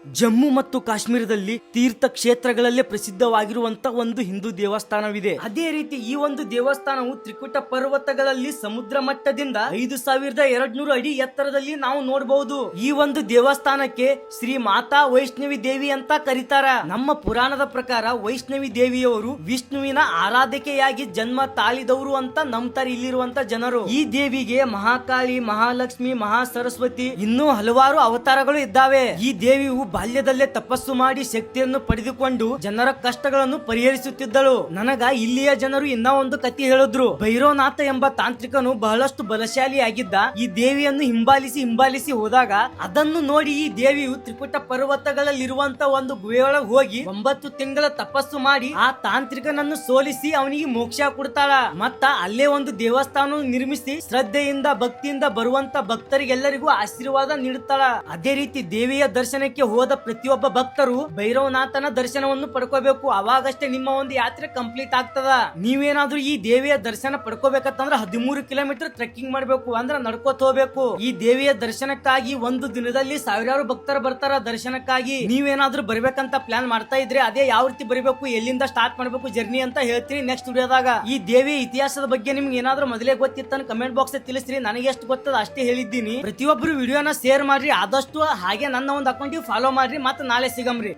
ಜಮ್ಮು ಮತ್ತು ಕಾಶ್ಮೀರದಲ್ಲಿ ತೀರ್ಥ ಕ್ಷೇತ್ರಗಳಲ್ಲೇ ಪ್ರಸಿದ್ಧವಾಗಿರುವಂತ ಒಂದು ಹಿಂದೂ ದೇವಸ್ಥಾನವಿದೆ. ಅದೇ ರೀತಿ ಈ ಒಂದು ದೇವಸ್ಥಾನವು ತ್ರಿಕುಟ ಪರ್ವತಗಳಲ್ಲಿ ಸಮುದ್ರ ಮಟ್ಟದಿಂದ 5200 ಅಡಿ ಎತ್ತರದಲ್ಲಿ ನಾವು ನೋಡಬಹುದು. ಈ ಒಂದು ದೇವಸ್ಥಾನಕ್ಕೆ ಶ್ರೀ ಮಾತಾ ವೈಷ್ಣವಿ ದೇವಿ ಅಂತ ಕರೀತಾರ. ನಮ್ಮ ಪುರಾಣದ ಪ್ರಕಾರ ವೈಷ್ಣವಿ ದೇವಿಯವರು ವಿಷ್ಣುವಿನ ಆರಾಧಕೆಯಾಗಿ ಜನ್ಮ ತಾಳಿದವರು ಅಂತ ನಂಬ್ತಾರೆ ಇಲ್ಲಿರುವಂತ ಜನರು. ಈ ದೇವಿಗೆ ಮಹಾಕಾಳಿ, ಮಹಾಲಕ್ಷ್ಮಿ, ಮಹಾ ಸರಸ್ವತಿ ಇನ್ನೂ ಹಲವಾರು ಅವತಾರಗಳು ಇದ್ದಾವೆ. ಈ ದೇವಿಯು ಬಾಲ್ಯದಲ್ಲೇ ತಪಸ್ಸು ಮಾಡಿ ಶಕ್ತಿಯನ್ನು ಪಡೆದುಕೊಂಡು ಜನರ ಕಷ್ಟಗಳನ್ನು ಪರಿಹರಿಸುತ್ತಿದ್ದಳು. ನನಗ ಇಲ್ಲಿಯ ಜನರು ಇನ್ನ ಒಂದು ಕಥೆ ಹೇಳಿದ್ರು. ಭೈರವನಾಥ ಎಂಬ ತಾಂತ್ರಿಕನು ಬಹಳಷ್ಟು ಬಲಶಾಲಿಯಾಗಿದ್ದ. ಈ ದೇವಿಯನ್ನು ಹಿಂಬಾಲಿಸಿ ಹೋದಾಗ ಅದನ್ನು ನೋಡಿ ಈ ದೇವಿಯು ತ್ರಿಕುಟ ಪರ್ವತಗಳಲ್ಲಿರುವಂತ ಒಂದು ಗುಹೆಯೊಳಗೆ ಹೋಗಿ 9 ತಿಂಗಳ ತಪಸ್ಸು ಮಾಡಿ ಆ ತಾಂತ್ರಿಕನನ್ನು ಸೋಲಿಸಿ ಅವನಿಗೆ ಮೋಕ್ಷ ಕೊಡ್ತಾಳ. ಮತ್ತ ಅಲ್ಲೇ ಒಂದು ದೇವಸ್ಥಾನ ನಿರ್ಮಿಸಿ ಶ್ರದ್ಧೆಯಿಂದ ಭಕ್ತಿಯಿಂದ ಬರುವಂತ ಭಕ್ತರಿಗೆಲ್ಲರಿಗೂ ಆಶೀರ್ವಾದ ನೀಡುತ್ತಾಳ. ಅದೇ ರೀತಿ ದೇವಿಯ ದರ್ಶನಕ್ಕೆ ಹೋದ ಪ್ರತಿಯೊಬ್ಬ ಭಕ್ತರು ಭೈರವನಾಥನ ದರ್ಶನವನ್ನು ಪಡ್ಕೋಬೇಕು. ಅವಾಗಷ್ಟೇ ನಿಮ್ಮ ಒಂದು ಯಾತ್ರೆ ಕಂಪ್ಲೀಟ್ ಆಗ್ತದ. ನೀವೇನಾದ್ರೂ ಈ ದೇವಿಯ ದರ್ಶನ ಪಡ್ಕೋಬೇಕಂತಂದ್ರೆ 13 ಕಿಲೋಮೀಟರ್ ಟ್ರೆಕ್ಕಿಂಗ್ ಮಾಡ್ಬೇಕು, ಅಂದ್ರೆ ನಡ್ಕೋತ ಹೋಗ್ಬೇಕು. ಈ ದೇವಿಯ ದರ್ಶನಕ್ಕಾಗಿ ಒಂದು ದಿನದಲ್ಲಿ ಸಾವಿರಾರು ಭಕ್ತರು ಬರ್ತಾರ ದರ್ಶನಕ್ಕಾಗಿ. ನೀವೇನಾದ್ರೂ ಬರ್ಬೇಕಂತ ಪ್ಲಾನ್ ಮಾಡ್ತಾ ಇದ್ರೆ ಅದೇ ಯಾವ ರೀತಿ ಬರಬೇಕು, ಎಲ್ಲಿಂದ ಸ್ಟಾರ್ಟ್ ಮಾಡ್ಬೇಕು ಜರ್ನಿ ಅಂತ ಹೇಳ್ತೀನಿ ನೆಕ್ಸ್ಟ್ ವಿಡಿಯೋದಾಗ. ಈ ದೇವಿಯ ಇತಿಹಾಸದ ಬಗ್ಗೆ ನಿಮ್ಗೆ ಏನಾದ್ರೂ ಮೊದಲೇ ಗೊತ್ತಿತ್ತ ಕಮೆಂಟ್ ಬಾಕ್ಸ್ ತಿಳಿಸ್ರಿ. ನನಗೆ ಎಷ್ಟು ಗೊತ್ತದ ಅಷ್ಟೇ ಹೇಳಿದ್ದೀನಿ. ಪ್ರತಿಯೊಬ್ಬರು ವಿಡಿಯೋನ ಶೇರ್ ಮಾಡ್ರಿ ಆದಷ್ಟು. ಹಾಗೆ ನನ್ನ ಒಂದು ಅಕೌಂಟಿಗೆ ಫಾಲೋ ಮಾಡ್ರಿ. ಮತ್ತೆ ನಾಳೆ ಸಿಗಮ್ರಿ.